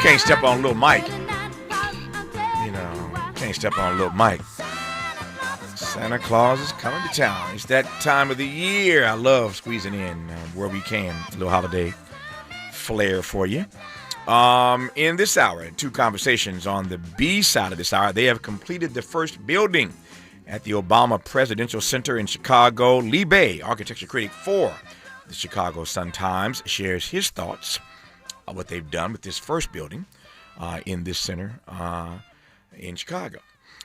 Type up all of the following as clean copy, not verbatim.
can't step on little Mike. Can't step on little Mike. Santa Claus is coming to town. It's that time of the year. I love squeezing in where we can a little holiday flair for you. In this hour, two conversations on the B side of this hour. They have completed the first building at the Obama Presidential Center in Chicago. Lee Bay, architecture critic for the Chicago Sun-Times, shares his thoughts on what they've done with this first building in this center in Chicago.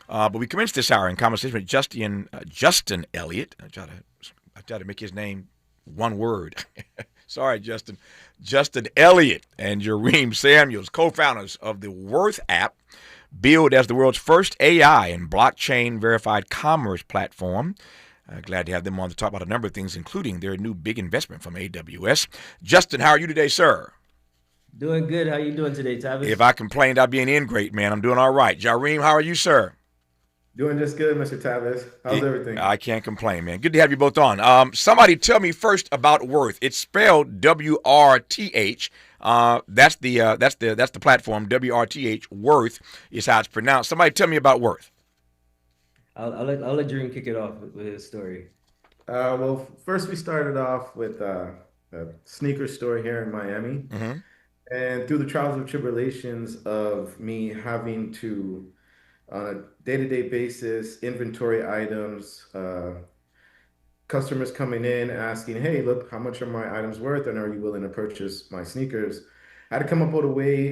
But we commenced this hour in conversation with Justin Elliott. I try to make his name one word. Sorry, Justin. Justin Elliott and Jahreem Samuels, co-founders of the Worth app, billed as the world's first AI and blockchain-verified commerce platform. Glad to have them on to talk about a number of things, including their new big investment from AWS. Justin, how are you today, sir? Doing good. How you doing today, Tavis? If I complained, I'd be an ingrate, man. I'm doing all right. Jahreem, how are you, sir? Doing just good, Mr. Tavis. How's everything? I can't complain, man. Good to have you both on. Somebody tell me first about Worth. It's spelled WRTH. That's the platform. WRTH. Worth is how it's pronounced. Somebody tell me about Worth. I'll let Jahreem kick it off with his story. Well, first we started off with a sneaker store here in Miami. Mm-hmm. And through the trials and tribulations of me having to, on a day-to-day basis, inventory items, customers coming in asking, hey, look, how much are my items worth? And are you willing to purchase my sneakers? I had to come up with a way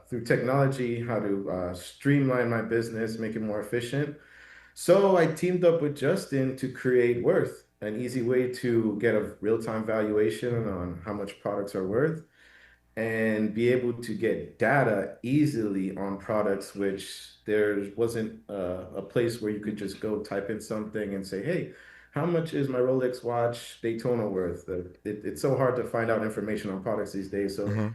through technology, how to streamline my business, make it more efficient. So I teamed up with Justin to create Worth, an easy way to get a real-time valuation on how much products are worth, and be able to get data easily on products, which there wasn't a place where you could just go type in something and say, hey, how much is my Rolex watch Daytona worth? It's so hard to find out information on products these days. So Mm-hmm.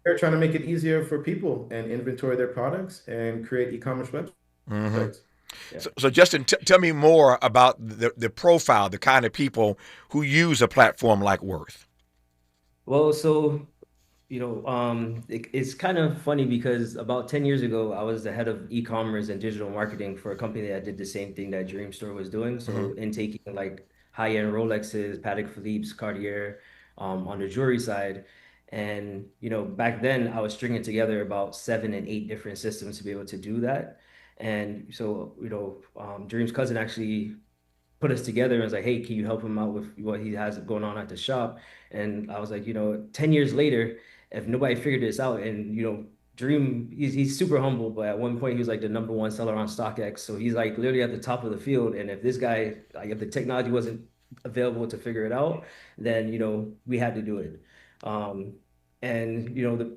they're trying to make it easier for people and inventory their products and create e-commerce websites. Mm-hmm. Yeah. So Justin, tell me more about the profile, the kind of people who use a platform like Worth. Well, so it's kind of funny because about 10 years ago, I was the head of e-commerce and digital marketing for a company that did the same thing that Dream Store was doing. So Mm-hmm. in taking like high-end Rolexes, Patek Philippe's, Cartier, on the jewelry side. And, back then I was stringing together about 7 and 8 different systems to be able to do that. And so, Dream's cousin actually put us together and was like, hey, can you help him out with what he has going on at the shop? And I was like, 10 years later, if nobody figured this out, and Dream, he's super humble, but at one point he was like the number one seller on StockX. So he's like literally at the top of the field. And if this guy, like if the technology wasn't available to figure it out, then we had to do it.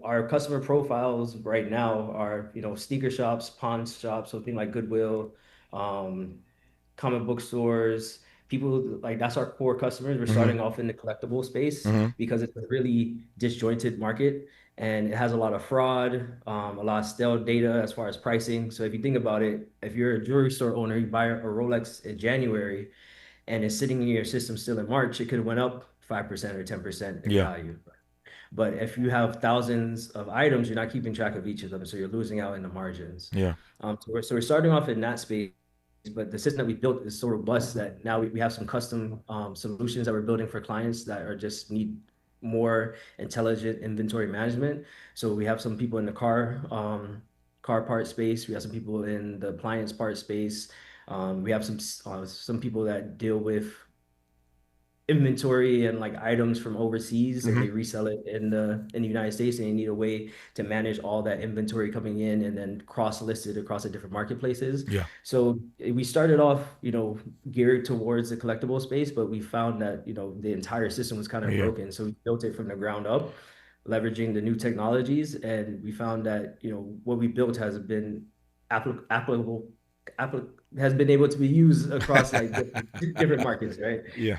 Our customer profiles right now are sneaker shops, pawn shops, something like Goodwill, comic book stores, people like that's our core customers. We're Mm-hmm. starting off in the collectible space Mm-hmm. because it's a really disjointed market and it has a lot of fraud, a lot of stale data as far as pricing. So if you think about it, if you're a jewelry store owner, you buy a Rolex in January and it's sitting in your system still in March, it could have went up 5% or 10% in Yeah. value. But if you have thousands of items, you're not keeping track of each of them, so you're losing out in the margins. Yeah. So we're starting off in that space, but the system that we built is so robust that now we have some custom solutions that we're building for clients that are just need more intelligent inventory management. So we have some people in the car part space. We have some people in the appliance part space. We have some people that deal with inventory and like items from overseas and Mm-hmm. they resell it in the United States, and they need a way to manage all that inventory coming in and then cross-list it across the different marketplaces. Yeah. So we started off, geared towards the collectible space, but we found that, the entire system was kind of Yeah. broken. So we built it from the ground up, leveraging the new technologies. And we found that, what we built has been has been able to be used across like different markets, right? Yeah.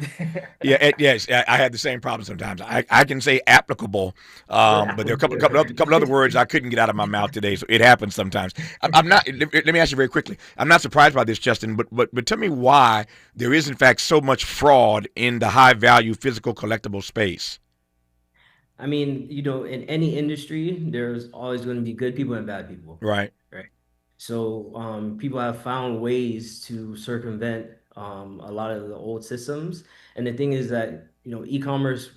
Yes. I had the same problem sometimes. I can say applicable, but there are a couple other words I couldn't get out of my mouth today. So it happens sometimes. I'm not. Let me ask you very quickly. I'm not surprised by this, Justin. But tell me why there is in fact so much fraud in the high value physical collectible space. I mean, in any industry, there's always going to be good people and bad people. Right. Right. So people have found ways to circumvent a lot of the old systems. And the thing is that, e-commerce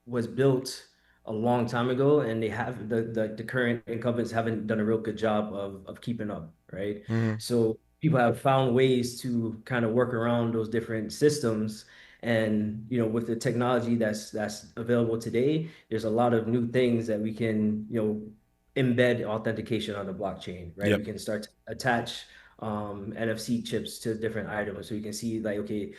was built a long time ago, and they have the current incumbents haven't done a real good job of keeping up, right? Mm-hmm. So people have found ways to kind of work around those different systems. And with the technology that's available today, there's a lot of new things that we can, embed authentication on the blockchain, right? Yep. We can start to attach NFC chips to different items, so you can see like, okay,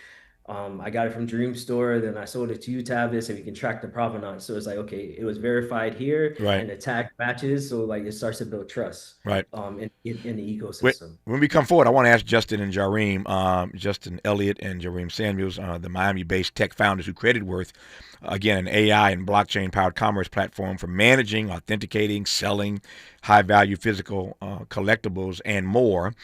I got it from Dream Store, then I sold it to you, Tavis, and we can track the provenance. So it's like, okay, it was verified here, Right. and the tag matches, so like it starts to build trust, Right. in the ecosystem. When we come forward, I want to ask Justin and Jahreem, Justin Elliott and Jahreem Samuels, the Miami-based tech founders who created Worth, again, an AI and blockchain-powered commerce platform for managing, authenticating, selling high-value physical collectibles and more.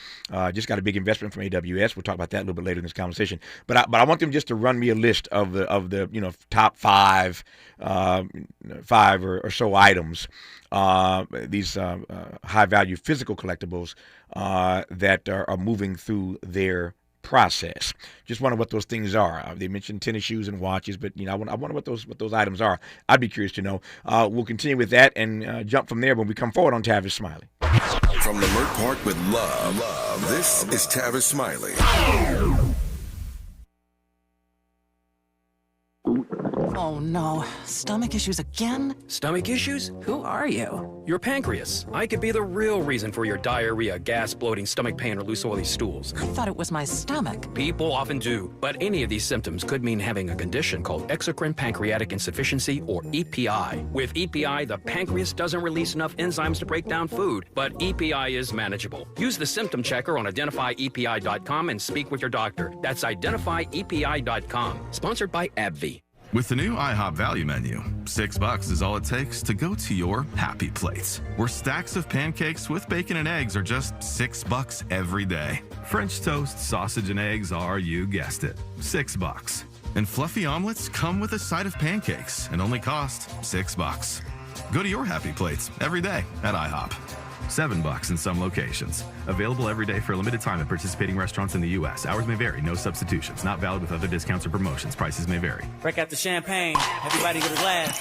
Just got a big investment from AWS. We'll talk about that a little bit later in this conversation. But I want them just to run me a list of the top five or so items, these high-value physical collectibles that are moving through their process. Just wonder what those things are. They mentioned tennis shoes and watches, but I wonder what those items are. I'd be curious to know. We'll continue with that and jump from there when we come forward on Tavis Smiley. From Leimert Park with love, this is Tavis Smiley. Oh no, stomach issues again? Stomach issues? Who are you? Your pancreas. I could be the real reason for your diarrhea, gas, bloating, stomach pain, or loose oily stools. I thought it was my stomach. People often do, but any of these symptoms could mean having a condition called exocrine pancreatic insufficiency, or EPI. With EPI, the pancreas doesn't release enough enzymes to break down food, but EPI is manageable. Use the symptom checker on identifyepi.com and speak with your doctor. That's identifyepi.com. Sponsored by AbbVie. With the new IHOP value menu, $6 is all it takes to go to your happy place, where stacks of pancakes with bacon and eggs are just $6 every day. French toast, sausage, and eggs are, you guessed it, $6. And fluffy omelets come with a side of pancakes and only cost $6. Go to your happy plates every day at IHOP. $7 in some locations. Available every day for a limited time at participating restaurants in the U.S. Hours may vary. No substitutions. Not valid with other discounts or promotions. Prices may vary. Break out the champagne. Everybody get a glass.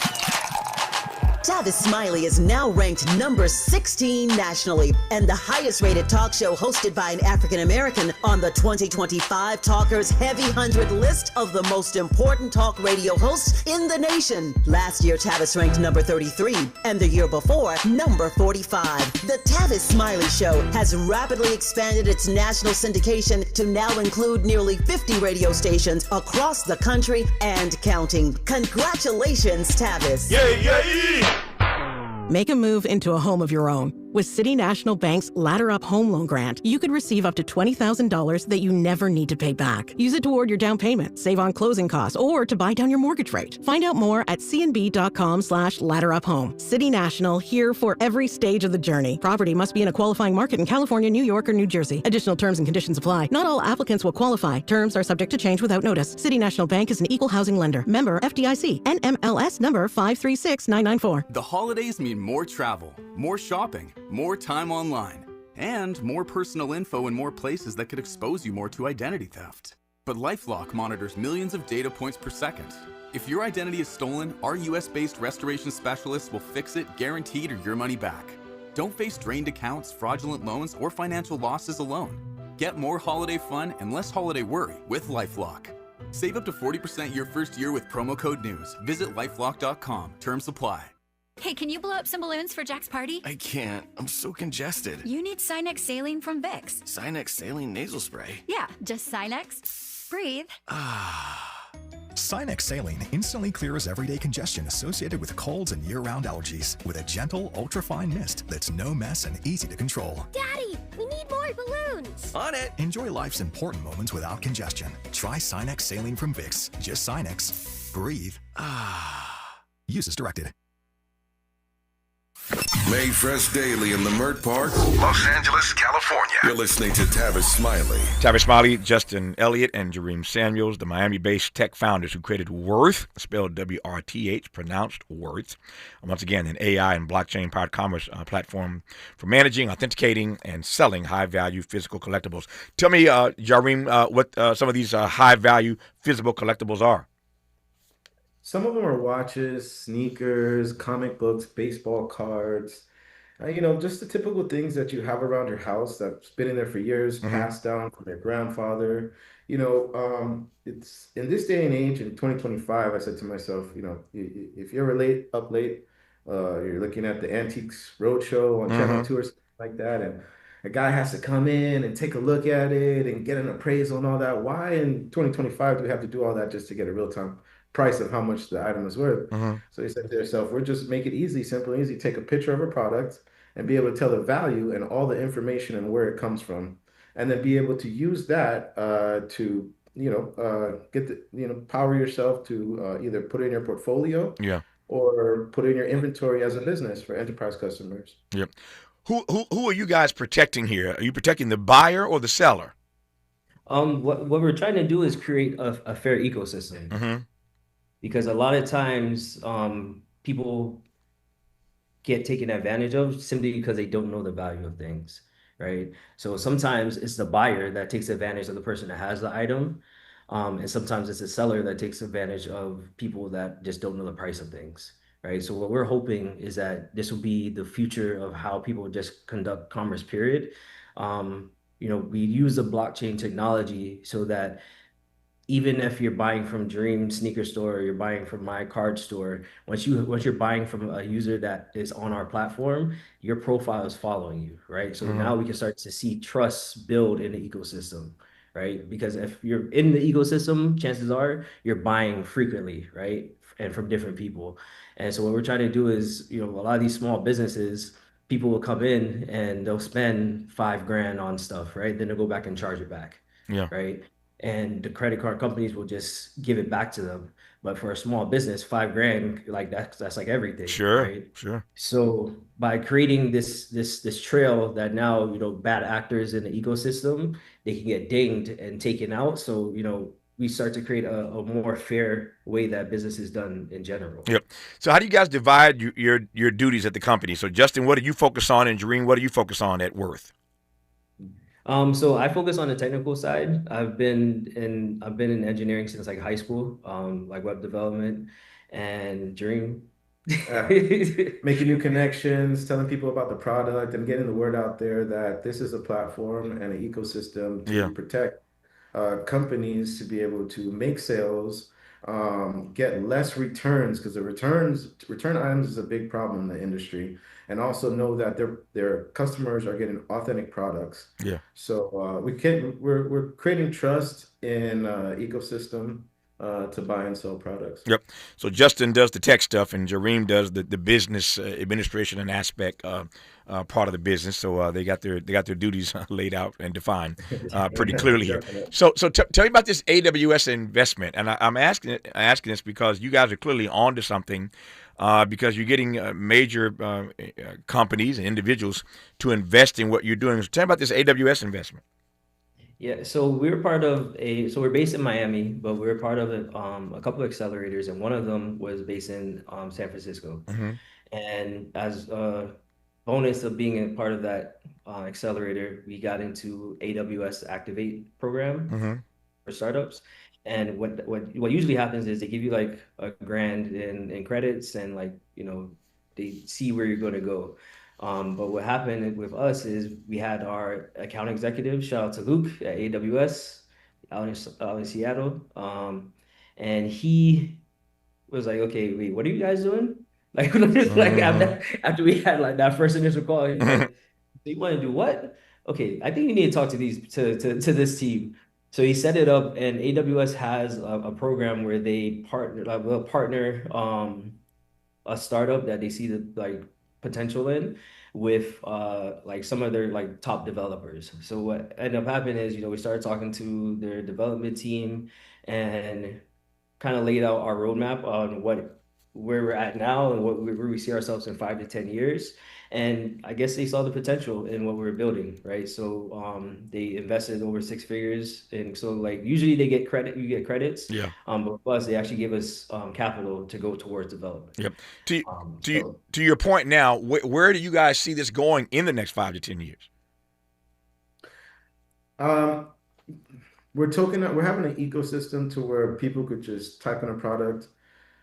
Tavis Smiley is now ranked number 16 nationally and the highest rated talk show hosted by an African American on the 2025 Talkers Heavy 100 list of the most important talk radio hosts in the nation. Last year, Tavis ranked number 33, and the year before, number 45. The Tavis Smiley Show has rapidly expanded its national syndication to now include nearly 50 radio stations across the country and counting. Congratulations, Tavis. Yay! Make a move into a home of your own. With City National Bank's Ladder Up Home Loan Grant, you could receive up to $20,000 that you never need to pay back. Use it toward your down payment, save on closing costs, or to buy down your mortgage rate. Find out more at cnb.com/ladderuphome. City National, here for every stage of the journey. Property must be in a qualifying market in California, New York, or New Jersey. Additional terms and conditions apply. Not all applicants will qualify. Terms are subject to change without notice. City National Bank is an equal housing lender. Member FDIC. NMLS number 536994. The holidays mean more travel, more shopping, more time online, and more personal info in more places that could expose you more to identity theft. But LifeLock monitors millions of data points per second. If your identity is stolen, our US-based restoration specialists will fix it, guaranteed, or your money back. Don't face drained accounts, fraudulent loans, or financial losses alone. Get more holiday fun and less holiday worry with LifeLock. Save up to 40% your first year with promo code NEWS. Visit lifelock.com. Terms apply. Hey, can you blow up some balloons for Jack's party? I can't. I'm so congested. You need Sinex Saline from Vicks. Sinex Saline nasal spray? Yeah, just Sinex. Breathe. Sinex Saline instantly clears everyday congestion associated with colds and year-round allergies with a gentle, ultra-fine mist that's no mess and easy to control. Daddy, we need more balloons. On it. Enjoy life's important moments without congestion. Try Sinex Saline from Vicks. Just Sinex. Breathe. Use as directed. Made fresh daily in the Mert Park, Los Angeles, California. You're listening to Tavis Smiley. Tavis Smiley, Justin Elliott, and Jahreem Samuels, the Miami-based tech founders who created Worth, spelled WRTH, pronounced Worth. Once again, an AI and blockchain-powered commerce platform for managing, authenticating, and selling high-value physical collectibles. Tell me, Jahreem, what some of these high-value physical collectibles are. Some of them are watches, sneakers, comic books, baseball cards, just the typical things that you have around your house that's been in there for years, passed down from your grandfather. It's in this day and age in 2025, I said to myself, if you're up late, you're looking at the Antiques Roadshow on Channel 2 or something like that, and a guy has to come in and take a look at it and get an appraisal and all that. Why in 2025 do we have to do all that just to get a real-time price of how much the item is worth? So you said to yourself, we'll just make it easy, simple and easy. Take a picture of a product and be able to tell the value and all the information and where it comes from, and then be able to use that to get power yourself to either put it in your portfolio, or put it in your inventory as a business for enterprise customers. Yep. Who are you guys protecting here? Are you protecting the buyer or the seller? What we're trying to do is create a fair ecosystem, because a lot of times people get taken advantage of simply because they don't know the value of things, right? So sometimes it's the buyer that takes advantage of the person that has the item, and sometimes it's the seller that takes advantage of people that just don't know the price of things, right? So what we're hoping is that this will be the future of how people just conduct commerce, period. We use the blockchain technology so that even if you're buying from Dream Sneaker Store or you're buying from my card store, once you're buying from a user that is on our platform, your profile is following you, right? So now we can start to see trust build in the ecosystem, right? Because if you're in the ecosystem, chances are you're buying frequently, right? And from different people. And so what we're trying to do is, a lot of these small businesses, people will come in and they'll spend $5,000 on stuff, right? Then they'll go back and charge it back, right? And the credit card companies will just give it back to them. But for a small business, $5,000, like that's like everything, right? Sure. So by creating this trail that now, bad actors in the ecosystem, they can get dinged and taken out. So, we start to create a more fair way that business is done in general. Yep. So how do you guys divide your duties at the company? So Justin, what do you focus on, and Jahreem, what do you focus on at Worth? So I focus on the technical side. I've been in engineering since like high school, like web development, and Dream. Making new connections, telling people about the product, and getting the word out there that this is a platform and an ecosystem to protect companies to be able to make sales, get less returns, because the return items is a big problem in the industry, and also know that their customers are getting authentic products. So we're creating trust in ecosystem to buy and sell products. Yep. So Justin does the tech stuff, and Jahreem does the business administration and aspect part of the business. So they got their duties laid out and defined pretty clearly here. So tell me about this AWS investment, and I'm asking this because you guys are clearly onto something. Because you're getting major companies and individuals to invest in what you're doing. So tell me about this AWS investment. Yeah, so we're based in Miami, but we're part of a couple of accelerators, and one of them was based in San Francisco. And as a bonus of being a part of that accelerator, we got into AWS Activate program for startups. And what usually happens is they give you like $1,000 in credits, and they see where you're going to go. But what happened with us is we had our account executive, shout out to Luke at AWS out in Seattle. And he was like, okay, wait, what are you guys doing? Like, after we had like that first initial call, he's like, so you want to do what? Okay, I think you need to talk to this team. So he set it up, and AWS has a program where they partner a startup that they see the potential in with some of their top developers. So what ended up happening is, we started talking to their development team and kind of laid out our roadmap on what where we're at now and where we see ourselves in 5 to 10 years. And I guess they saw the potential in what we were building, right? So they invested over 6 figures, and so like usually they get credit, you get credits. Yeah. But plus they actually give us capital to go towards development. Yep. To your point now, where do you guys see this going in the next 5 to 10 years? We're having an ecosystem to where people could just type in a product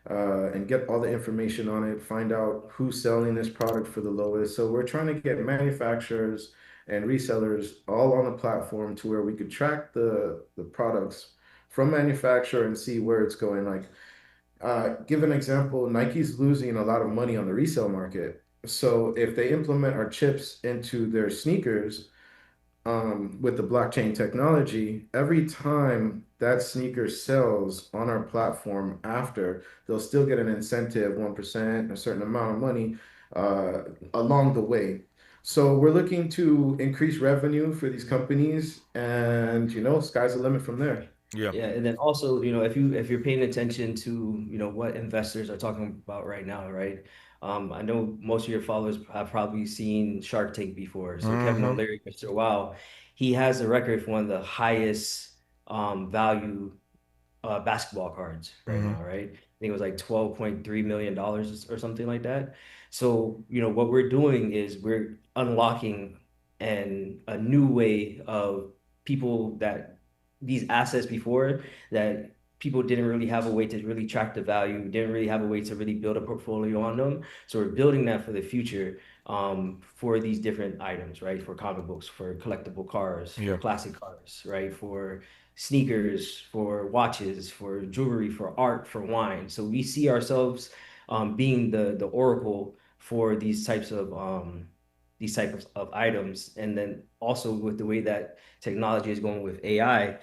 and get all the information on it, find out who's selling this product for the lowest. So we're trying to get manufacturers and resellers all on the platform to where we could track the products from manufacturer and see where it's going. Like, give an example, Nike's losing a lot of money on the resale market. So if they implement our chips into their sneakers, with the blockchain technology, every time that sneaker sells on our platform after, they'll still get an incentive, 1%, a certain amount of money along the way. So we're looking to increase revenue for these companies, and sky's the limit from there. Yeah. Yeah, and then also, if you're paying attention to, what investors are talking about right now, right? I know most of your followers have probably seen Shark Tank before. So Kevin O'Leary, Mr. Wow, he has a record for one of the highest value basketball cards right now, right? I think it was like $12.3 million or something like that. So, what we're doing is we're unlocking a new way of people that these assets before that people didn't really have a way to really track the value, didn't really have a way to really build a portfolio on them. So we're building that for the future for these different items, right? For comic books, for collectible cars, for classic cars, right? For sneakers, for watches, for jewelry, for art, for wine. So we see ourselves being the oracle for these types of items. And then also with the way that technology is going with AI,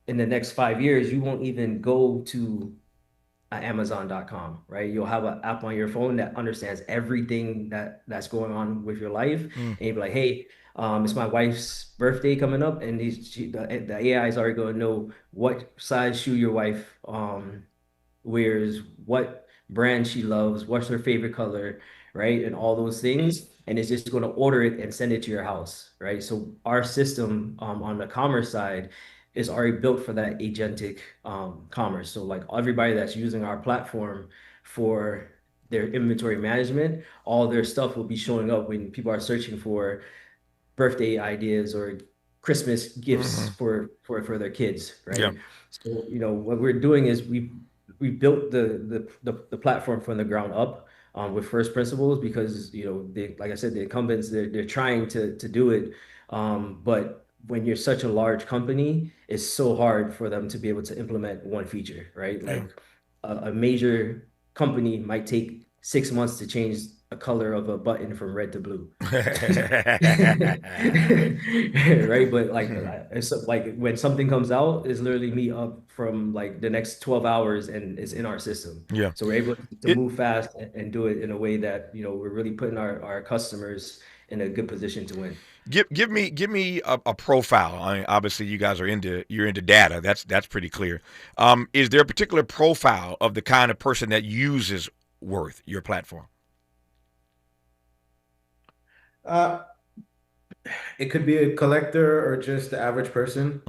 in the next 5 years, you won't even go to Amazon.com, right? You'll have an app on your phone that understands everything that's going on with your life. And you'll be like, hey, it's my wife's birthday coming up, and the AI is already going to know what size shoe your wife wears, what brand she loves, what's her favorite color, right? And all those things. And it's just going to order it and send it to your house, right? So our system on the commerce side is already built for that agentic commerce. So like everybody that's using our platform for their inventory management, all their stuff will be showing up when people are searching for birthday ideas or Christmas gifts for their kids, right? Yeah. So what we're doing is we built the platform from the ground up with first principles because like I said, the incumbents they're trying to do it, but when you're such a large company, it's so hard for them to be able to implement one feature, right? Like a major company might take 6 months to change a color of a button from red to blue. Right? But it's like when something comes out, it's literally me up from like the next 12 hours and it's in our system. Yeah. So we're able to move fast and do it in a way that, we're really putting our customers in a good position to win. Give me a profile. I mean, obviously, you guys are you're into data. That's pretty clear. Is there a particular profile of the kind of person that uses Worth, your platform? It could be a collector or just the average person.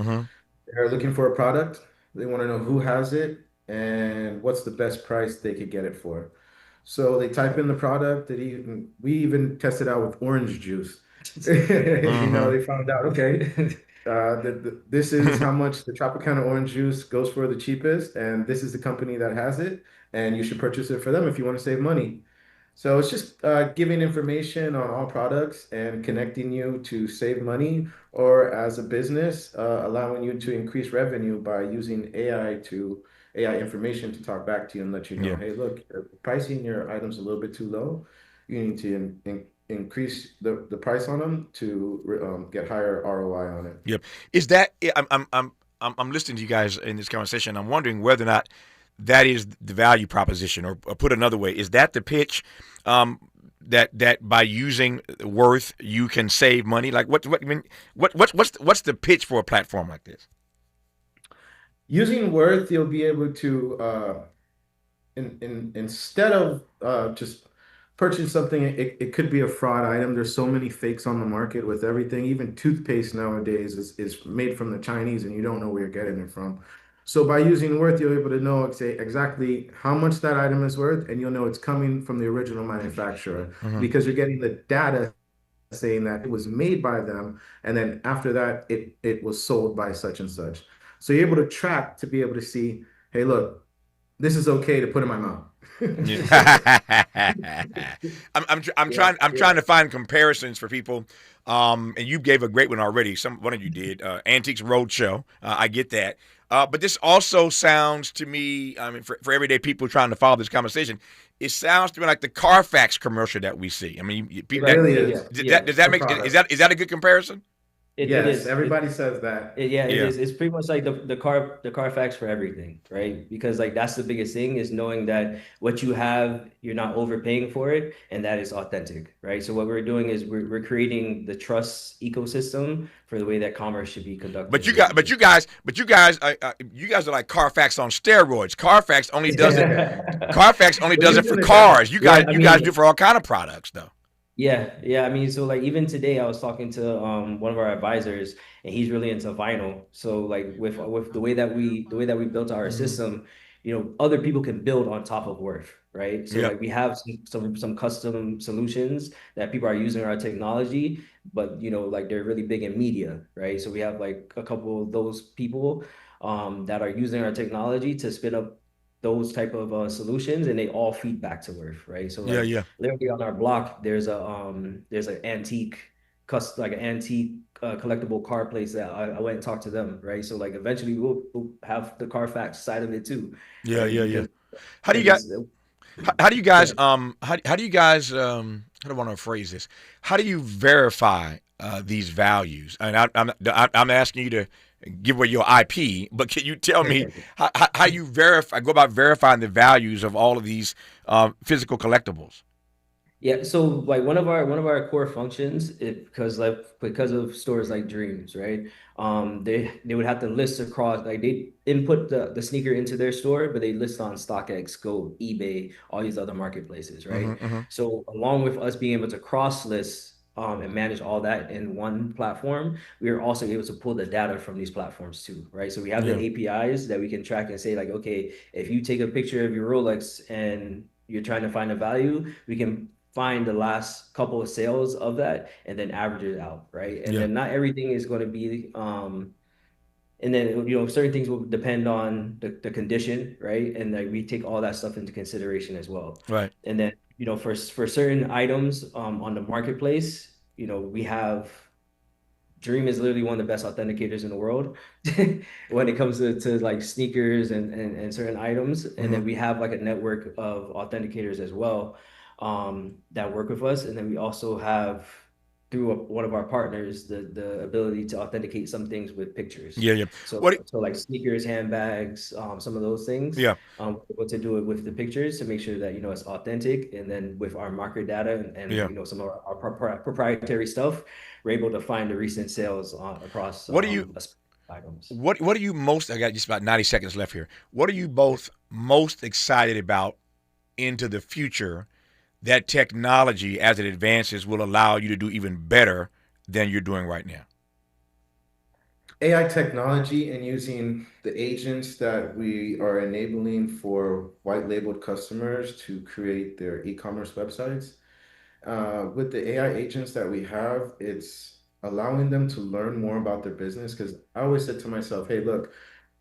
They're looking for a product. They want to know who has it and what's the best price they could get it for. So they type in the product. We even tested out with orange juice. They found out, okay, this is how much the Tropicana orange juice goes for the cheapest, and this is the company that has it, and you should purchase it for them if you want to save money. So it's just giving information on all products and connecting you to save money, or as a business, allowing you to increase revenue by using AI information to talk back to you and let you know, hey, look, you're pricing your items a little bit too low. You need to increase the price on them to get higher ROI on it. Yep. Is that I'm listening to you guys in this conversation. I'm wondering whether or not that is the value proposition, or put another way, is that the pitch that by using Worth you can save money? Like what's the pitch for a platform like this? Using Worth, you'll be able to instead of just purchasing something, it could be a fraud item. There's so many fakes on the market with everything. Even toothpaste nowadays is made from the Chinese, and you don't know where you're getting it from. So by using worth, you're able to know exactly how much that item is worth, and you'll know it's coming from the original manufacturer because you're getting the data saying that it was made by them, and then after that, it was sold by such and such. So you're able to track to be able to see, hey, look, this is okay to put in my mouth. I'm trying to find comparisons for people. And you gave a great one already. One of you did. Antiques Roadshow. I get that. But this also sounds to me, I mean, for everyday people trying to follow this conversation, it sounds to me like the Carfax commercial that we see. I mean, people. It really is. Does that make is that a good comparison? Yes, it is. Everybody says that. It is. It's pretty much like the Carfax for everything, right? Because like that's the biggest thing is knowing that what you have, you're not overpaying for it, and that is authentic, right? So what we're doing is we're creating the trust ecosystem for the way that commerce should be conducted. But you guys are like Carfax on steroids. Carfax only does it for cars. You guys do it for all kind of products though. Yeah. I mean, so like even today, I was talking to one of our advisors, and he's really into vinyl. So like with the way that we built our system, other people can build on top of Worth, right? So like we have some custom solutions that people are using our technology, but like they're really big in media, right? So we have like a couple of those people that are using our technology to spin up those type of solutions, and they all feed back to Worth, right? So like literally on our block, there's an antique collectible car place that I went and talked to them, right? So like eventually we'll have the Carfax side of it too. Yeah. How do you guys how do I want to phrase this? How do you verify these values? And I'm asking you to give away your IP, but can you tell me how you go about verifying the values of all of these physical collectibles? Yeah, so like one of our core functions, because of stores like Dreams, right? They would have to list across, like they input the sneaker into their store, but they list on StockX, Go, eBay, all these other marketplaces, right? So along with us being able to cross list and manage all that in one platform, we are also able to pull the data from these platforms too, right? So we have the APIs that we can track and say like, okay, if you take a picture of your Rolex and you're trying to find a value, we can find the last couple of sales of that and then average it out, right? And then not everything is going to be and then certain things will depend on the condition, right? And like we take all that stuff into consideration as well, right? And then for certain items on the marketplace, we have Dream is literally one of the best authenticators in the world when it comes to like sneakers and certain items. And then we have like a network of authenticators as well that work with us. And then we also have, through one of our partners, the ability to authenticate some things with pictures. So like sneakers, handbags, some of those things. Able to do it with the pictures to make sure that it's authentic, and then with our market data and some of our proprietary stuff, we're able to find the recent sales across items. What are you most? I got just about 90 seconds left here. What are you both most excited about into the future that technology, as it advances, will allow you to do even better than you're doing right now? AI technology and using the agents that we are enabling for white labeled customers to create their e-commerce websites. With the AI agents that we have, it's allowing them to learn more about their business. Because I always said to myself, hey, look,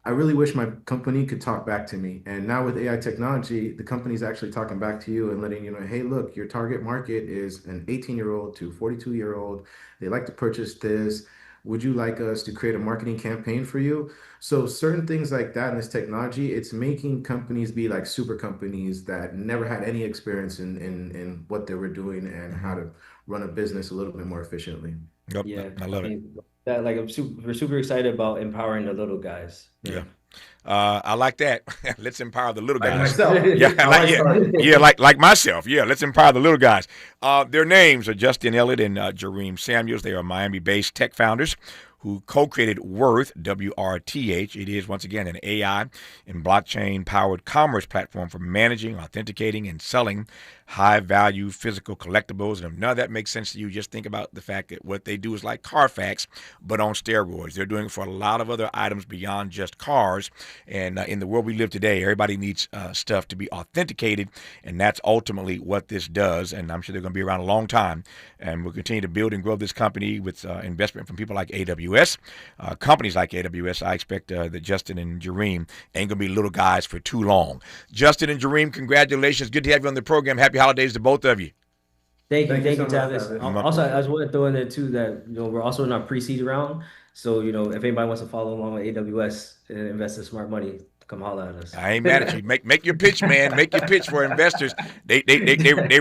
I really wish my company could talk back to me. And now with AI technology, the company's actually talking back to you and letting you know, hey, look, your target market is an 18-year-old to 42-year-old. They like to purchase this. Would you like us to create a marketing campaign for you? So certain things like that in this technology, it's making companies be like super companies that never had any experience in what they were doing and how to run a business a little bit more efficiently. Yep, I love it. That we're super excited about empowering the little guys. I like that. Let's empower the little guys. Myself. Like myself. Yeah, let's empower the little guys. Their names are Justin Elliott and Jahreem Samuels. They are Miami-based tech founders who co-created Worth, WRTH. It is, once again, an AI and blockchain-powered commerce platform for managing, authenticating, and selling high-value physical collectibles. And if none of that makes sense to you, just think about the fact that what they do is like Carfax, but on steroids. They're doing it for a lot of other items beyond just cars. And in the world we live today, everybody needs stuff to be authenticated, and that's ultimately what this does. And I'm sure they're going to be around a long time, and we'll continue to build and grow this company with investment from people like AWS. Companies like AWS, I expect that Justin and Jahreem ain't going to be little guys for too long. Justin and Jahreem, congratulations. Good to have you on the program. Happy holidays to both of you. Thank you, so much, Tavis. Also, I just want to throw in there too that we're also in our pre-seed round. So if anybody wants to follow along with AWS and invest in smart money, come holler at us. I ain't mad at you. Make your pitch, man. Make your pitch for investors. They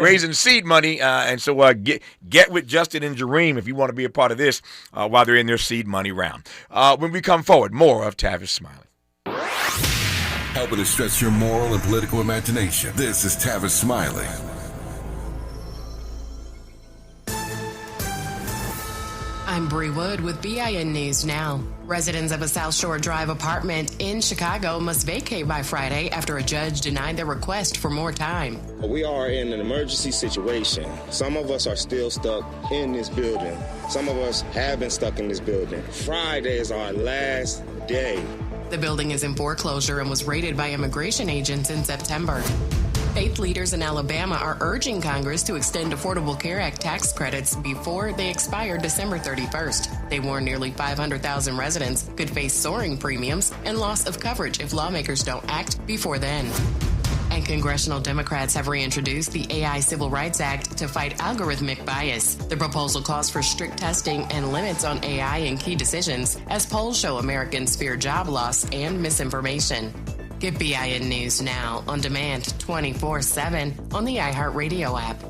raising seed money, and so get with Justin and Jahreem if you want to be a part of this while they're in their seed money round. When we come forward, more of Tavis Smiley. Helping to stretch your moral and political imagination. This is Tavis Smiley. I'm Bree Wood with BIN News Now. Residents of a South Shore Drive apartment in Chicago must vacate by Friday after a judge denied their request for more time. We are in an emergency situation. Some of us are still stuck in this building. Some of us have been stuck in this building. Friday is our last day. The building is in foreclosure and was raided by immigration agents in September. Faith leaders in Alabama are urging Congress to extend Affordable Care Act tax credits before they expire December 31st. They warn nearly 500,000 residents could face soaring premiums and loss of coverage if lawmakers don't act before then. And congressional Democrats have reintroduced the AI Civil Rights Act to fight algorithmic bias. The proposal calls for strict testing and limits on AI in key decisions, as polls show Americans fear job loss and misinformation. Get BIN News Now on demand 24/7 on the iHeartRadio app.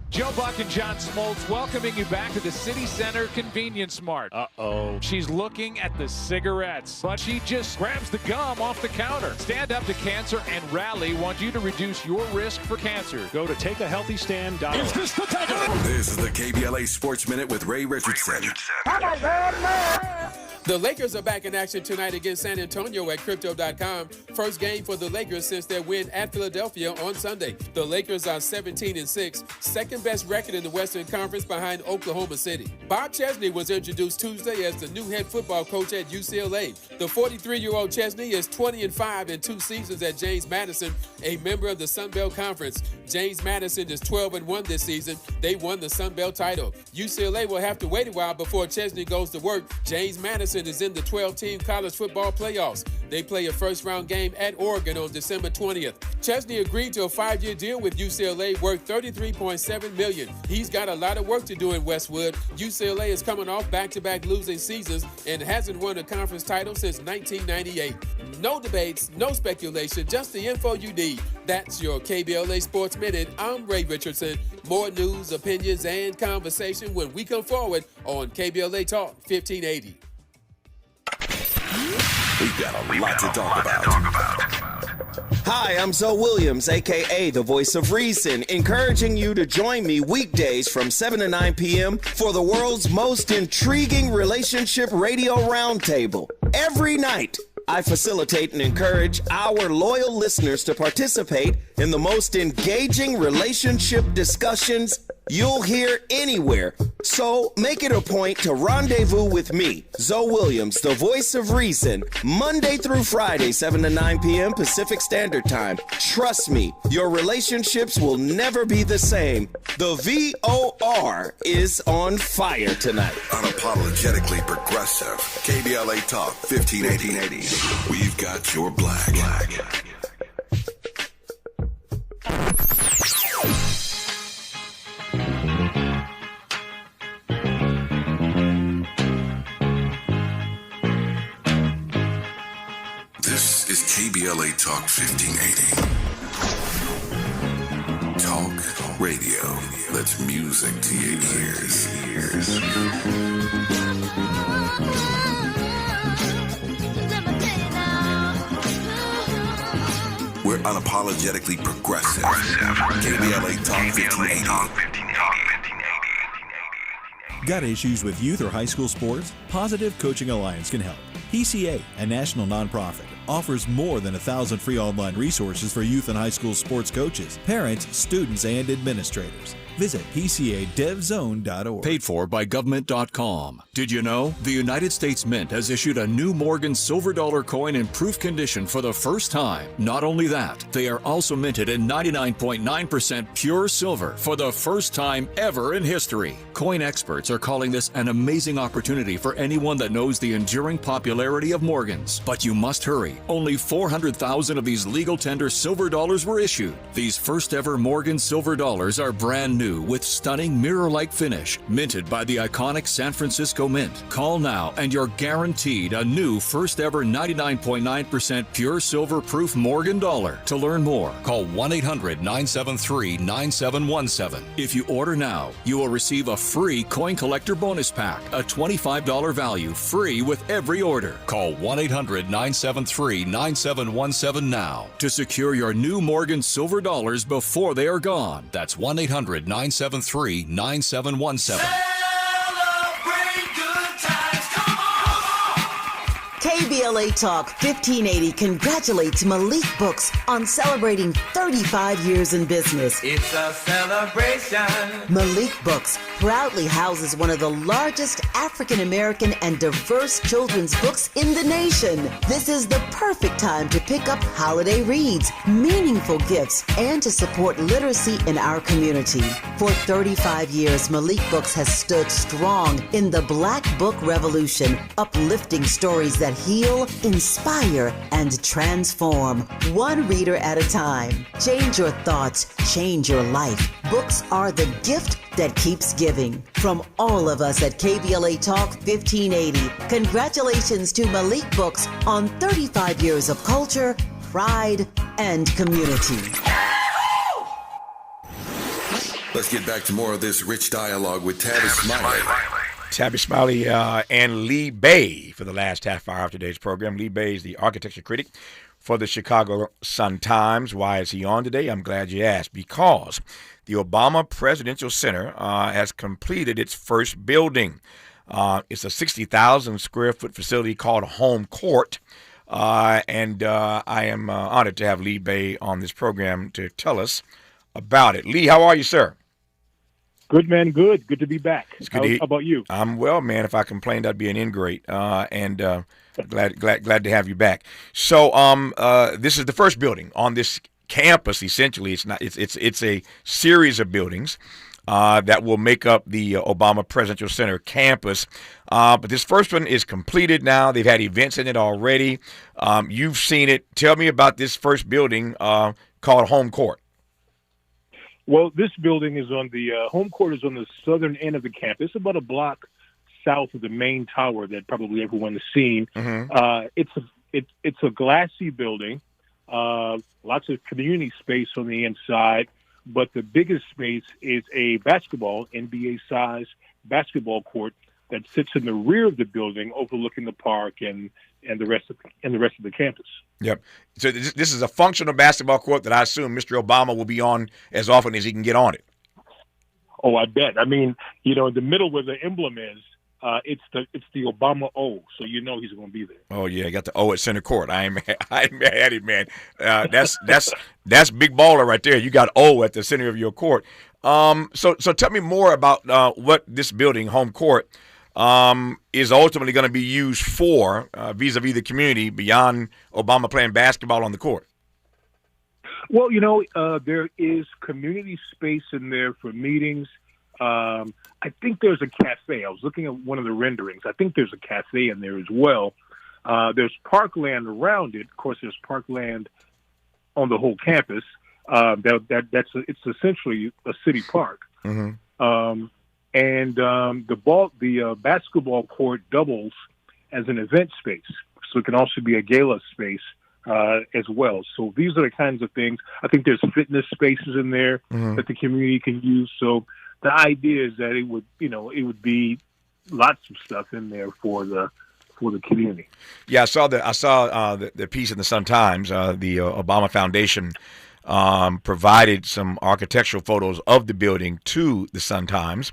Joe Buck and John Smoltz welcoming you back to the City Center Convenience Mart. Uh-oh. She's looking at the cigarettes, but she just grabs the gum off the counter. Stand Up to Cancer and Rally want you to reduce your risk for cancer. Go to takeahealthystand.org. Is this the takeover? This is the KBLA Sports Minute with Ray Richardson. The Lakers are back in action tonight against San Antonio at Crypto.com. First game for the Lakers since their win at Philadelphia on Sunday. The Lakers are 17-6, second best record in the Western Conference behind Oklahoma City. Bob Chesney was introduced Tuesday as the new head football coach at UCLA. The 43-year-old Chesney is 20-5 in 2 seasons at James Madison, a member of the Sun Belt Conference. James Madison is 12-1 this season. They won the Sun Belt title. UCLA will have to wait a while before Chesney goes to work. James Madison is in the 12-team college football playoffs. They play a first-round game at Oregon on December 20th. Chesney agreed to a 5-year deal with UCLA worth $33.7 million. He's got a lot of work to do in Westwood. UCLA is coming off back-to-back losing seasons and hasn't won a conference title since 1998. No debates, no speculation, just the info you need. That's your KBLA Sports Minute. I'm Ray Richardson. More news, opinions, and conversation when we come forward on KBLA Talk 1580. We've got a lot to talk about. Hi, I'm Zoe Williams, a.k.a. the Voice of Reason, encouraging you to join me weekdays from 7 to 9 p.m. for the world's most intriguing relationship radio roundtable. Every night, I facilitate and encourage our loyal listeners to participate in the most engaging relationship discussions you'll hear anywhere. So make it a point to rendezvous with me, Zoe Williams, the Voice of Reason, Monday through Friday, 7 to 9 p.m. Pacific Standard Time. Trust me, your relationships will never be the same. The VOR is on fire tonight. Unapologetically progressive. KBLA Talk 1580. We've got your black. This is KBLA Talk 1580. Talk radio. That's music to your ears. We're unapologetically progressive. KBLA Talk 1580. Got issues with youth or high school sports? Positive Coaching Alliance can help. PCA, a national nonprofit, offers more than 1,000 free online resources for youth and high school sports coaches, parents, students, and administrators. Visit PCADevZone.org. Paid for by government.com. Did you know the United States Mint has issued a new Morgan silver dollar coin in proof condition for the first time? Not only that, they are also minted in 99.9% pure silver for the first time ever in history. Coin experts are calling this an amazing opportunity for anyone that knows the enduring popularity of Morgans. But you must hurry. Only 400,000 of these legal tender silver dollars were issued. These first ever Morgan silver dollars are brand new with stunning mirror-like finish, minted by the iconic San Francisco Mint. Call now and you're guaranteed a new first ever 99.9% pure silver proof Morgan dollar. To learn more, call 1-800-973-9717. If you order now, you will receive a free coin collector bonus pack, a $25 value, free with every order. Call 1-800-973-9717 now to secure your new Morgan silver dollars before they are gone. That's 1-800-973-9717. KBLA Talk 1580 congratulates Malik Books on celebrating 35 years in business. It's a celebration. Malik Books proudly houses one of the largest African American and diverse children's books in the nation. This is the perfect time to pick up holiday reads, meaningful gifts, and to support literacy in our community. For 35 years, Malik Books has stood strong in the Black Book Revolution, uplifting stories that heal, inspire, and transform. One reader at a time. Change your thoughts, change your life. Books are the gift that keeps giving. From all of us at KBLA Talk 1580, congratulations to Malik Books on 35 years of culture, pride, and community. Let's get back to more of this rich dialogue with Tavis Smiley. Tavis Smiley and Lee Bay for the last half hour of today's program. Lee Bay is the architecture critic for the Chicago Sun-Times. Why is he on today? I'm glad you asked. Because the Obama Presidential Center has completed its first building. It's a 60,000 square foot facility called Home Court. And I am honored to have Lee Bay on this program to tell us about it. Lee, how are you, sir? Good, man. Good. Good to be back. How about you? I'm well, man. If I complained, I'd be an ingrate. And glad to have you back. So, this is the first building on this campus. Essentially, it's a series of buildings that will make up the Obama Presidential Center campus. But this first one is completed now. They've had events in it already. You've seen it. Tell me about this first building called Home Court. Well, this building is on the Home Court is on the southern end of the campus, about a block south of the main tower that probably everyone has seen. Mm-hmm. It's a glassy building, lots of community space on the inside, but the biggest space is a NBA-sized basketball court that sits in the rear of the building, overlooking the park and the rest of the campus. Yep. So this is a functional basketball court that I assume Mr. Obama will be on as often as he can get on it. Oh, I bet. I mean, in the middle where the emblem is, it's the Obama O, so he's going to be there. Oh yeah, I got the O at center court. I ain't mad at it, man. That's big baller right there. You got O at the center of your court. So tell me more about what this building, Home Court, is ultimately going to be used for vis-a-vis the community beyond Obama playing basketball on the court. Well, there is community space in there for meetings. I think there's a cafe. I was looking at one of the renderings. I think there's a cafe in there as well. There's parkland around it. Of course, there's parkland on the whole campus. It's essentially a city park. Mm-hmm. And the basketball court doubles as an event space, so it can also be a gala space as well. So these are the kinds of things. I think there's fitness spaces in there mm-hmm. that the community can use. So the idea is that it would be lots of stuff in there for the community. Yeah, I saw the piece in the Sun-Times. The Obama Foundation provided some architectural photos of the building to the Sun-Times,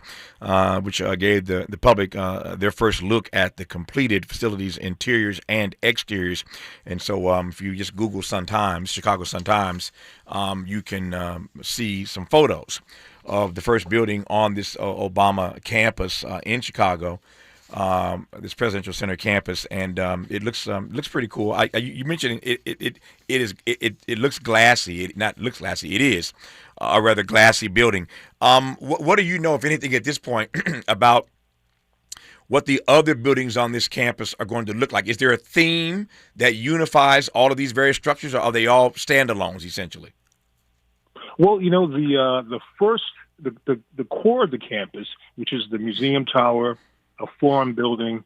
which gave the public their first look at the completed facilities, interiors and exteriors. And so if you just Google Sun-Times, Chicago Sun-Times, you can see some photos of the first building on this Obama campus in Chicago, this Presidential Center campus, and it looks pretty cool. You mentioned it looks glassy. It is a rather glassy building. What do you know, if anything, at this point about what the other buildings on this campus are going to look like? Is there a theme that unifies all of these various structures, or are they all standalones essentially? Well, you know, the core of the campus, which is the museum tower, a forum building,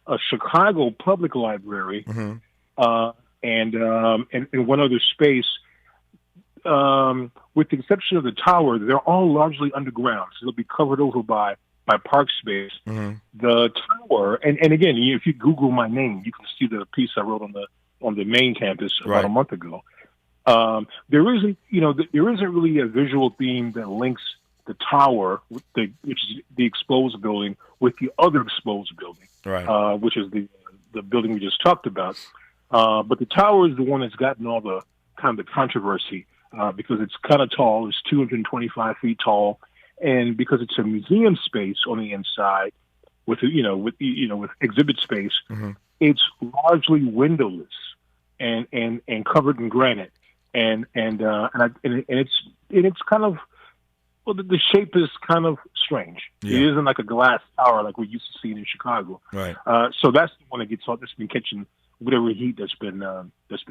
a Chicago public library, and one other space. With the exception of the tower, they're all largely underground, so they'll be covered over by park space. The tower, and again, if you Google my name, you can see the piece I wrote on the main campus about a month ago. There isn't really a visual theme that links the tower, which is the exposed building, with the other exposed building, which is the building we just talked about. But the tower is the one that's gotten all the kind of the controversy because it's kind of tall. It's 225 feet tall, and because it's a museum space on the inside with exhibit space, it's largely windowless and covered in granite, and it's kind of. Well, the shape is kind of strange. Yeah. It isn't like a glass tower like we used to see in Chicago. Right. So that's the one that that's been catching whatever heat that's been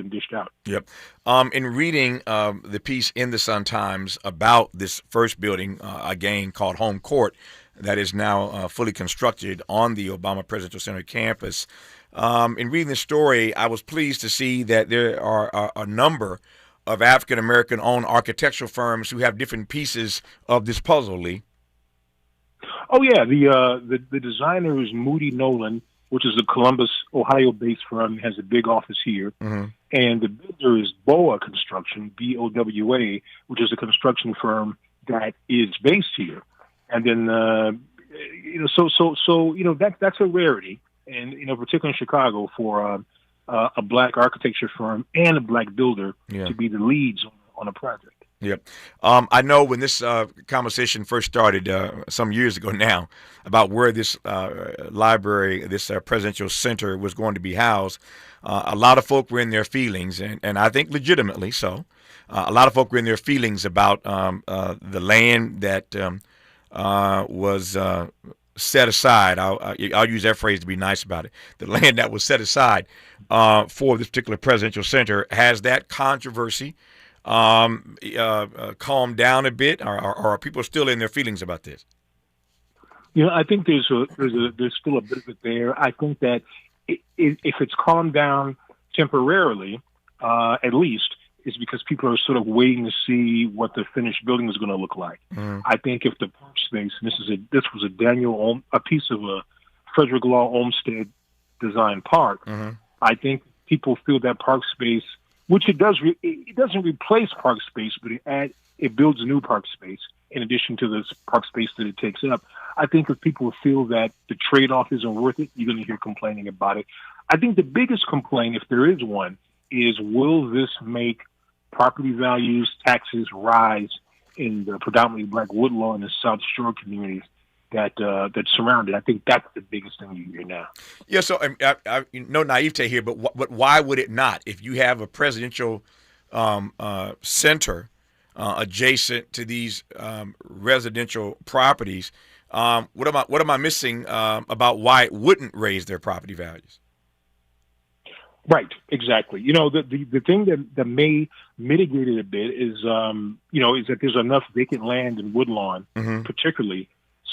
dished out. Yep. In reading the piece in the Sun-Times about this first building, again called Home Court, that is now fully constructed on the Obama Presidential Center campus. In reading the story, I was pleased to see that there are a number of African-American owned architectural firms who have different pieces of this puzzle, Lee. Oh yeah, the designer is Moody Nolan, which is a Columbus, Ohio-based firm, has a big office here, and the builder is BOA Construction, BOWA, which is a construction firm that is based here. And then that's a rarity, and particularly in Chicago for a black architecture firm and a black builder to be the leads on a project. Yep. I know when this conversation first started some years ago now about where this library, this presidential center was going to be housed, a lot of folk were in their feelings, and I think legitimately so. A lot of folk were in their feelings about the land that was set aside. I'll use that phrase to be nice about it. The land that was set aside for this particular presidential center. Has that controversy calmed down a bit, or are people still in their feelings about this? I think there's still a bit of it there. I think that if it's calmed down temporarily, at least, is because people are sort of waiting to see what the finished building is going to look like. I think if the park space, and this was a piece of a Frederick Law Olmsted design park. I think people feel that park space, which it doesn't replace park space, but it builds new park space in addition to the park space that it takes up. I think if people feel that the trade-off isn't worth it, you're going to hear complaining about it. I think the biggest complaint, if there is one, is will this make property values, taxes rise in the predominantly black Woodlawn and South Shore communities that surround it. I think that's the biggest thing you hear now. Yeah, so no naivete here, but why would it not? If you have a presidential center adjacent to these residential properties, what am I missing about why it wouldn't raise their property values? Right, exactly. The thing that may mitigate it a bit is is that there's enough vacant land in Woodlawn, particularly,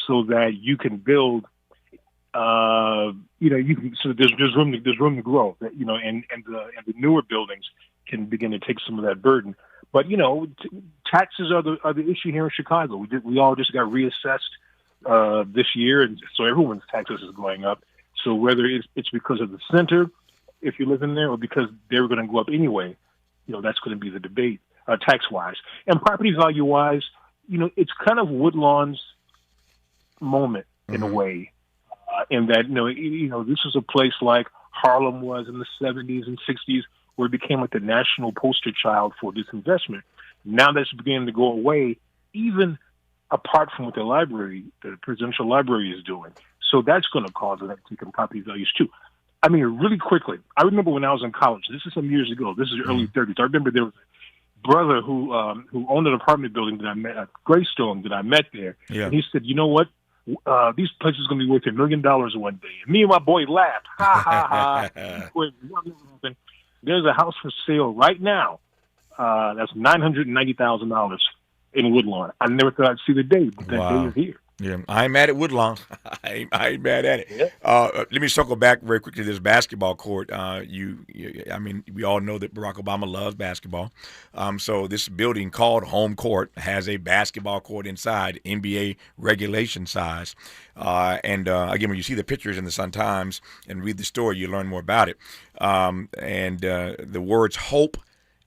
so that you can build. So there's room to grow. That and the newer buildings can begin to take some of that burden. But taxes are the issue here in Chicago. We all just got reassessed this year, and so everyone's taxes is going up. So whether it's because of the center, if you live in there, or because they're going to go up anyway, that's going to be the debate. tax-wise. And property value-wise, it's kind of Woodlawn's moment in a way, in that, this is a place like Harlem was in the 70s and 60s, where it became like the national poster child for disinvestment. Now that's beginning to go away, even apart from what the presidential library is doing. So that's going to cause an uptick in property values too. I mean, really quickly, I remember when I was in college, this is some years ago, this is early 30s. I remember there was a brother who owned an apartment building that I met at Greystone that I met there. Yeah. And he said, you know what? These places are going to be worth $1 million one day. And me and my boy laughed. Ha, ha, ha. There's a house for sale right now. That's $990,000 in Woodlawn. I never thought I'd see the day, but that day is here. Yeah, I ain't mad at Woodlawn. I ain't mad at it. Yeah. Let me circle back very quickly to this basketball court. I mean, we all know that Barack Obama loves basketball. So this building called Home Court has a basketball court inside, NBA regulation size. And again, when you see the pictures in the Sun-Times and read the story, you learn more about it. The words hope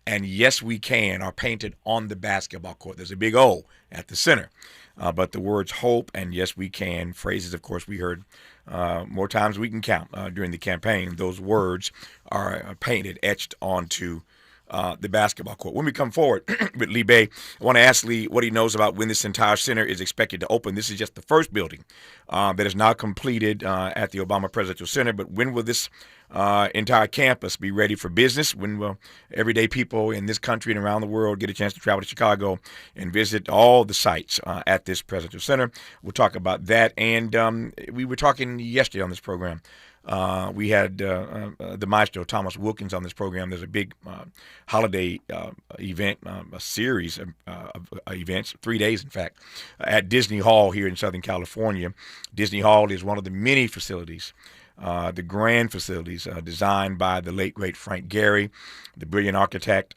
and yes, we can are painted on the basketball court. There's a big O at the center. But the words hope and yes, we can, phrases, of course, we heard more times we can count during the campaign. Those words are painted, etched onto the basketball court. When we come forward with Lee Bay, I want to ask Lee what he knows about when this entire center is expected to open. This is just the first building that is now completed at the Obama Presidential Center. But when will this entire campus be ready for business? When will everyday people in this country and around the world get a chance to travel to Chicago and visit all the sites at this Presidential Center? We'll talk about that. And we were talking yesterday on this program. We had the maestro Thomas Wilkins on this program. There's a big holiday event, a series of events, 3 days in fact, at Disney Hall here in Southern California. Disney Hall is one of the many facilities, the grand facilities designed by the late, great Frank Gehry, the brilliant architect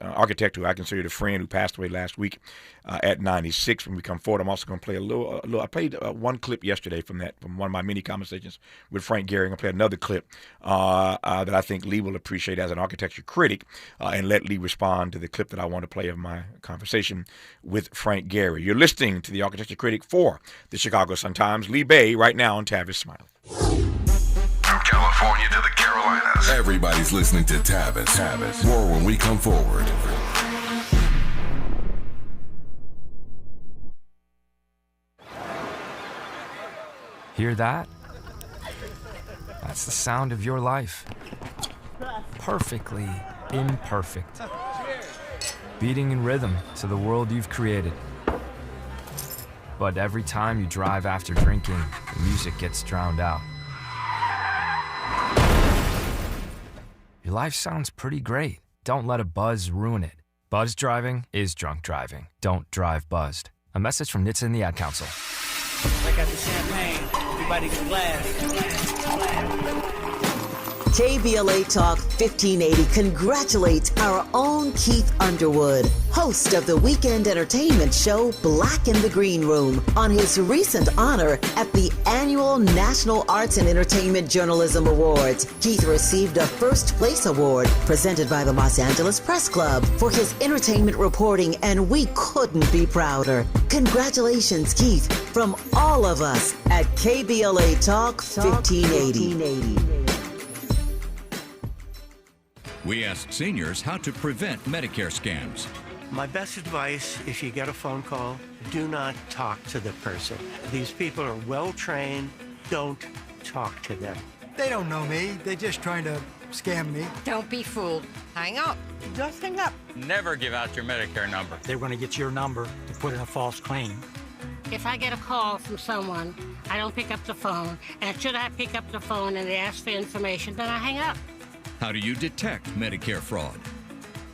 who I considered a friend, who passed away last week at 96. When we come forward, I'm also going to play a little. I played one clip yesterday from one of my many conversations with Frank Gehry. I'm going to play another clip that I think Lee will appreciate as an architecture critic, and let Lee respond to the clip that I want to play of my conversation with Frank Gehry. You're listening to the architecture critic for the Chicago Sun-Times, Lee Bay, right now on Tavis Smiley. From California to the Carolinas, everybody's listening to Tavis. More when we come forward. Hear that? That's the sound of your life. Perfectly imperfect. Beating in rhythm to the world you've created. But every time you drive after drinking, the music gets drowned out. Your life sounds pretty great. Don't let a buzz ruin it. Buzz driving is drunk driving. Don't drive buzzed. A message from NHTSA and the Ad Council. Break out the champagne. Everybody get a glass. KBLA Talk 1580 congratulates our own Keith Underwood, host of the weekend entertainment show Black in the Green Room, on his recent honor at the annual National Arts and Entertainment Journalism Awards. Keith received a first place award presented by the Los Angeles Press Club for his entertainment reporting, and we couldn't be prouder. Congratulations, Keith, from all of us at KBLA Talk 1580. We asked seniors how to prevent Medicare scams. My best advice, if you get a phone call, do not talk to the person. These people are well-trained. Don't talk to them. They don't know me. They're just trying to scam me. Don't be fooled. Hang up. Just hang up. Never give out your Medicare number. They're going to get your number to put in a false claim. If I get a call from someone, I don't pick up the phone. And should I pick up the phone and they ask for information, then I hang up. How do you detect Medicare fraud?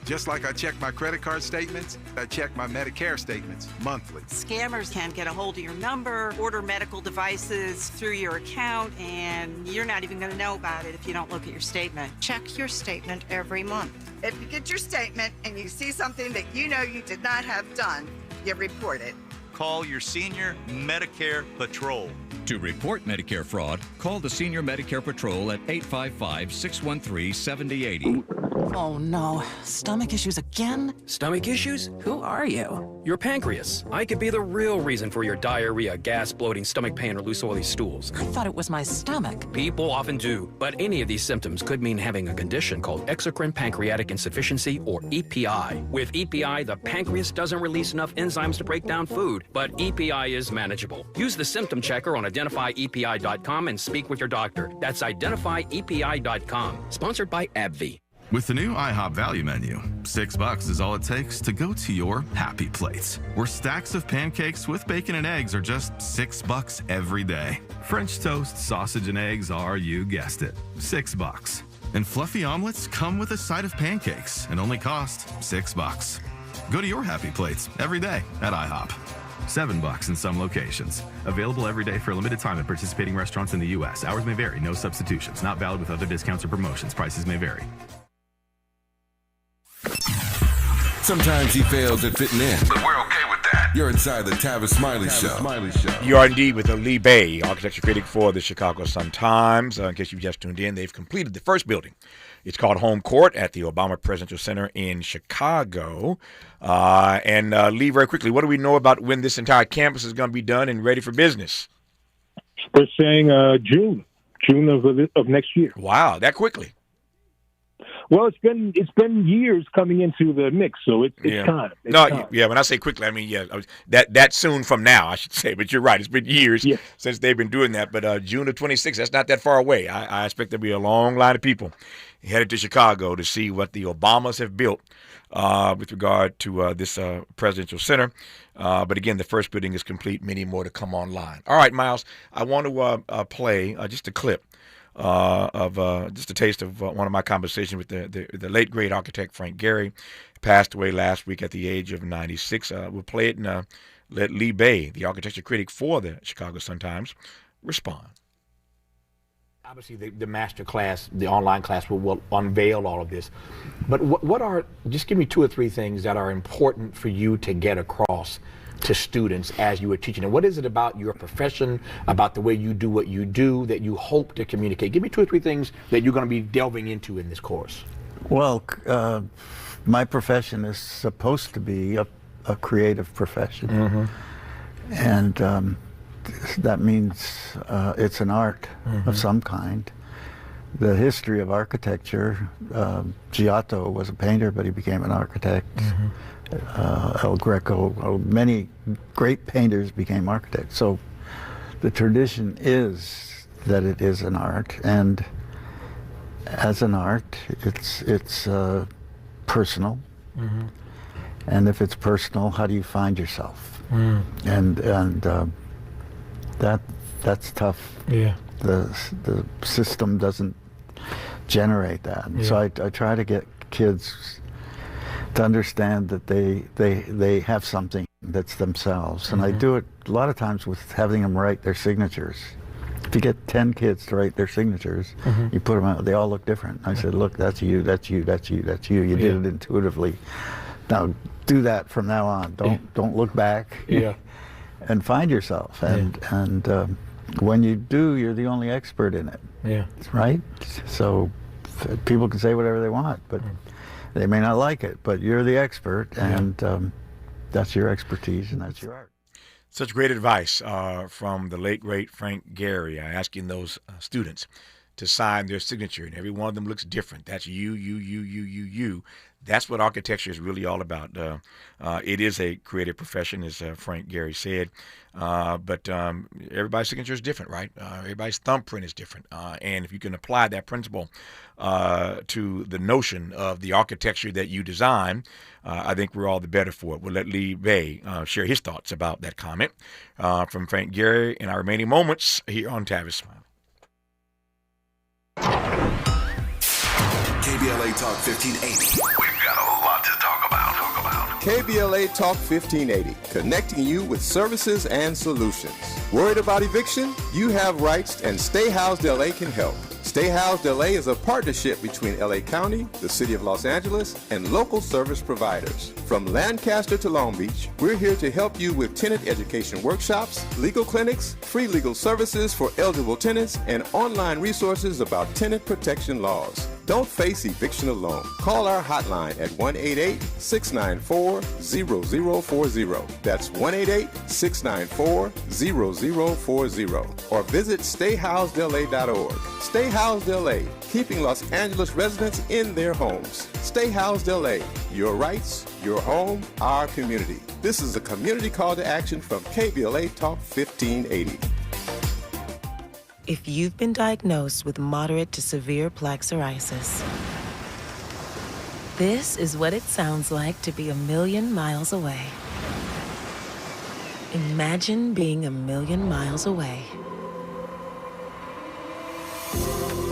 Just like I check my credit card statements, I check my Medicare statements monthly. Scammers can get a hold of your number, order medical devices through your account, and you're not even going to know about it if you don't look at your statement. Check your statement every month. If you get your statement and you see something that you know you did not have done, you report it. Call your Senior Medicare Patrol. To report Medicare fraud, call the Senior Medicare Patrol at 855-613-7080. Oh no, stomach issues again? Stomach issues? Who are you? Your pancreas. I could be the real reason for your diarrhea, gas, bloating, stomach pain, or loose oily stools. I thought it was my stomach. People often do, but any of these symptoms could mean having a condition called exocrine pancreatic insufficiency, or EPI. With EPI, the pancreas doesn't release enough enzymes to break down food, but EPI is manageable. Use the symptom checker on identifyepi.com and speak with your doctor. That's identifyepi.com. Sponsored by AbbVie. With the new IHOP value menu, $6 is all it takes to go to your happy place, where stacks of pancakes with bacon and eggs are just $6 every day. French toast, sausage, and eggs are, you guessed it, $6. And fluffy omelets come with a side of pancakes and only cost $6. Go to your happy plates every day at IHOP. $7 in some locations. Available every day for a limited time at participating restaurants in the U.S. Hours may vary. No substitutions. Not valid with other discounts or promotions. Prices may vary. Sometimes he fails at fitting in, but we're okay with that. You're inside the Tavis Smiley Show. You are indeed with Lee Bay, architecture critic for the Chicago Sun-Times. In case you've just tuned in, they've completed the first building. It's called Home Court at the Obama Presidential Center in Chicago. Lee, very quickly, what do we know about when this entire campus is going to be done and ready for business? We're saying June of next year. Wow, that quickly. Well, it's been years coming into the mix, so it's time. Time. Yeah. When I say quickly, I mean that soon from now, I should say. But you're right; it's been years since they've been doing that. But June of 26, that's not that far away. I expect there'll be a long line of people headed to Chicago to see what the Obamas have built with regard to this presidential center. But again, the first building is complete. Many more to come online. All right, Miles, I want to play just a clip. Just a taste of one of my conversations with the late great architect Frank Gehry, passed away last week at the age of 96. We'll play it and let Lee Bay, the architecture critic for the Chicago Sun-Times, respond. Obviously, the master class, the online class, will unveil all of this. But just give me 2 or 3 things that are important for you to get across to students as you were teaching. And what is it about your profession, about the way you do what you do, that you hope to communicate? Give me 2 or 3 things that you're going to be delving into in this course. Well, my profession is supposed to be a creative profession. Mm-hmm. And that means it's an art of some kind. The history of architecture, Giotto was a painter, but he became an architect. Mm-hmm. El Greco, many great painters became architects. So the tradition is that it is an art, and as an art, it's personal. Mm-hmm. And if it's personal, how do you find yourself? Mm. And that's tough. Yeah. The system doesn't generate that. And so I try to get kids to understand that they have something that's themselves. And I do it a lot of times with having them write their signatures. If you get 10 kids to write their signatures, you put them out, they all look different. I said, look, that's you, that's you, that's you, that's you. You did it intuitively. Now do that from now on. Don't look back. Yeah. And find yourself. And when you do, you're the only expert in it. Yeah. Right? So people can say whatever they want, but they may not like it, but you're the expert, and that's your expertise, and that's your art. Such great advice from the late, great Frank Gehry, asking those students to sign their signature, and every one of them looks different. That's you. That's what architecture is really all about. It is a creative profession, as Frank Gehry said, but everybody's signature is different, right? Everybody's thumbprint is different. And if you can apply that principle to the notion of the architecture that you design, I think we're all the better for it. We'll let Lee Bay share his thoughts about that comment from Frank Gehry in our remaining moments here on Tavis Smiley. KBLA Talk 1580. We've got a lot to talk about. KBLA Talk 1580, connecting you with services and solutions. Worried about eviction? You have rights, and Stay Housed LA can help. Stay Housed LA is a partnership between LA County, the City of Los Angeles, and local service providers. From Lancaster to Long Beach, we're here to help you with tenant education workshops, legal clinics, free legal services for eligible tenants, and online resources about tenant protection laws. Don't face eviction alone. Call our hotline at 1-888-694-0040. That's 1-888-694-0040. Or visit stayhousedla.org. Stay Housed LA, keeping Los Angeles residents in their homes. Stay Housed LA, your rights, your home, our community. This is a community call to action from KBLA Talk 1580. If you've been diagnosed with moderate to severe plaque psoriasis, this is what it sounds like to be 1,000,000 miles away. Imagine being 1,000,000 miles away.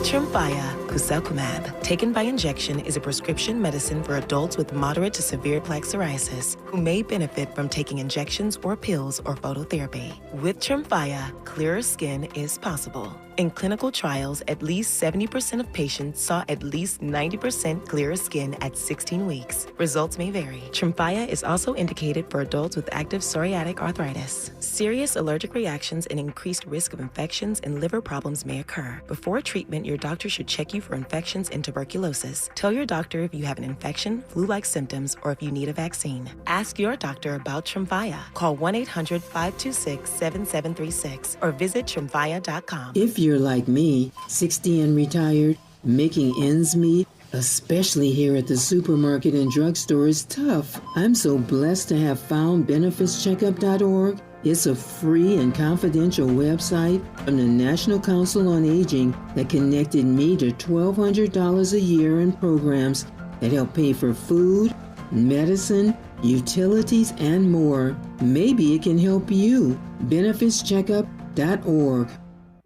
Tremfya Kuselkumab, taken by injection, is a prescription medicine for adults with moderate to severe plaque psoriasis who may benefit from taking injections or pills or phototherapy. With Tremfya, clearer skin is possible. In clinical trials, at least 70% of patients saw at least 90% clearer skin at 16 weeks. Results may vary. Tremfya is also indicated for adults with active psoriatic arthritis. Serious allergic reactions and increased risk of infections and liver problems may occur. Before treatment, your doctor should check you for infections and tuberculosis. Tell your doctor if you have an infection, flu-like symptoms, or if you need a vaccine. Ask your doctor about Tremfya. Call 1-800-526-7736 or visit tremfya.com. If you're like me, 60 and retired, making ends meet, especially here at the supermarket and drugstore, is tough. I'm so blessed to have found benefitscheckup.org. It's a free and confidential website from the National Council on Aging that connected me to $1,200 a year in programs that help pay for food, medicine, utilities, and more. Maybe it can help you. benefitscheckup.org.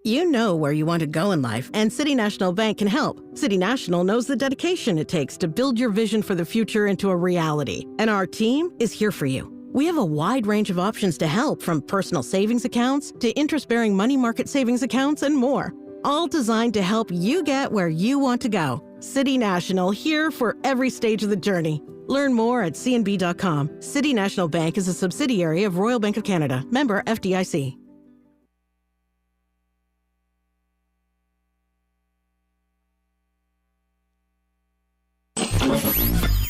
You know where you want to go in life, and City National Bank can help. City National knows the dedication it takes to build your vision for the future into a reality, and our team is here for you. We have a wide range of options to help, from personal savings accounts to interest-bearing money market savings accounts and more, all designed to help you get where you want to go. City National, here for every stage of the journey. Learn more at cnb.com. City National Bank is a subsidiary of Royal Bank of Canada, member FDIC.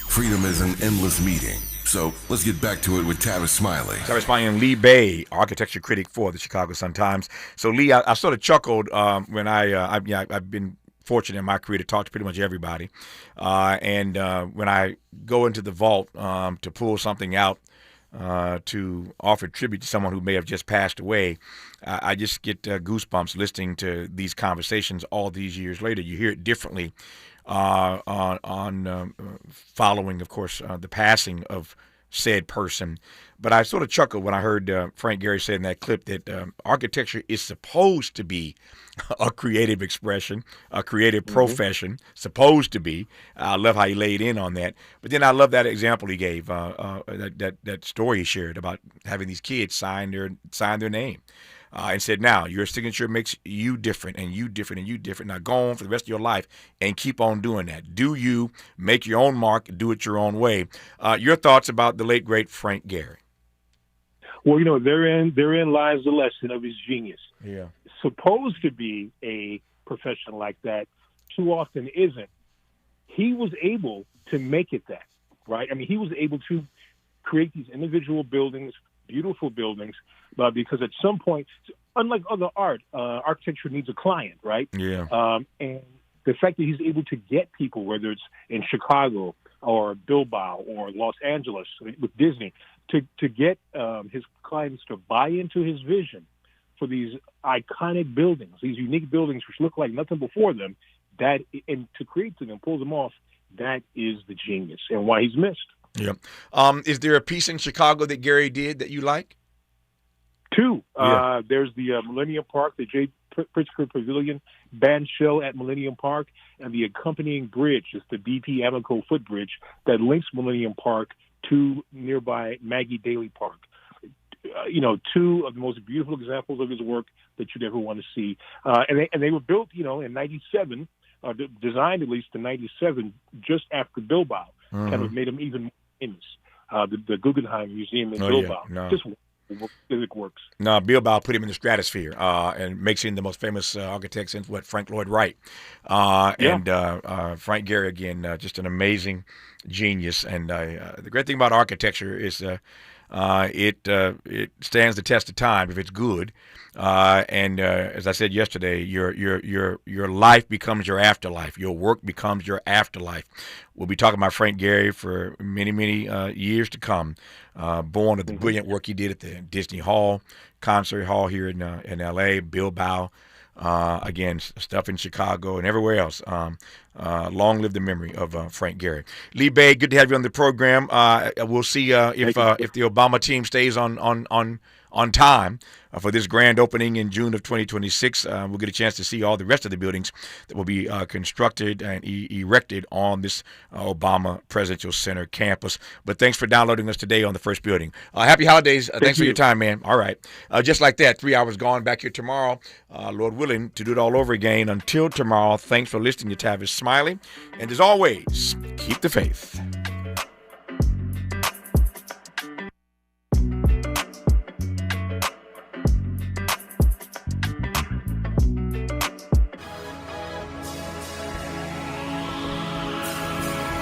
Freedom is an endless meeting. So let's get back to it with Tavis Smiley. Tavis Smiley and Lee Bay, architecture critic for the Chicago Sun-Times. So Lee, I sort of chuckled when I've been fortunate in my career to talk to pretty much everybody. And when I go into the vault to pull something out to offer tribute to someone who may have just passed away, I just get goosebumps listening to these conversations all these years later. You hear it differently on following, of course, the passing of said person. But I sort of chuckled when I heard Frank Gehry say in that clip that architecture is supposed to be a creative expression, a creative profession, supposed to be. I love how he laid in on that. But then I love that example he gave, that story he shared about having these kids sign their name. And said, now, your signature makes you different and you different and you different. Now go on for the rest of your life and keep on doing that. Do you, make your own mark, do it your own way. Your thoughts about the late, great Frank Gehry? Well, therein lies the lesson of his genius. Yeah. Supposed to be a profession like that, too often isn't. He was able to make it that, right? I mean, he was able to create these individual buildings, beautiful buildings, because at some point, unlike other art, architecture needs a client, right? Yeah. And the fact that he's able to get people, whether it's in Chicago or Bilbao or Los Angeles with Disney, to get his clients to buy into his vision for these iconic buildings, these unique buildings which look like nothing before them, and to create them and pull them off, that is the genius and why he's missed. Yeah. Is there a piece in Chicago that Gehry did that you like? Two. Yeah. There's the Millennium Park, the J. Pritzker Pavilion band show at Millennium Park, and the accompanying bridge is the BP Amico footbridge that links Millennium Park to nearby Maggie Daley Park. Two of the most beautiful examples of his work that you'd ever want to see. And they were built, in 97, designed at least in 97, just after Bilbao. Kind of made them even more famous. The Guggenheim Museum in Bilbao. Yeah. No. Just physics works. No, Bilbao put him in the stratosphere and makes him the most famous architect since Frank Lloyd Wright. And Frank Gehry, again, just an amazing genius. And the great thing about architecture is it stands the test of time if it's good. And as I said yesterday, your life becomes your afterlife. Your work becomes your afterlife. We'll be talking about Frank Gehry for many, many years to come. Born of the brilliant work he did at the Disney Hall, Concert Hall here in L.A., Bilbao, again, stuff in Chicago and everywhere else. Long live the memory of Frank Gehry. Lee Bay, good to have you on the program. We'll see if the Obama team stays on time for this grand opening in June of 2026. We'll get a chance to see all the rest of the buildings that will be constructed and erected on this Obama Presidential Center campus. But thanks for downloading us today on the first building. Happy holidays. Thanks for your time, man. All right. Just like that, 3 hours gone, back here tomorrow, Lord willing, to do it all over again. Until tomorrow, thanks for listening to Tavis, Smiley. And as always, keep the faith.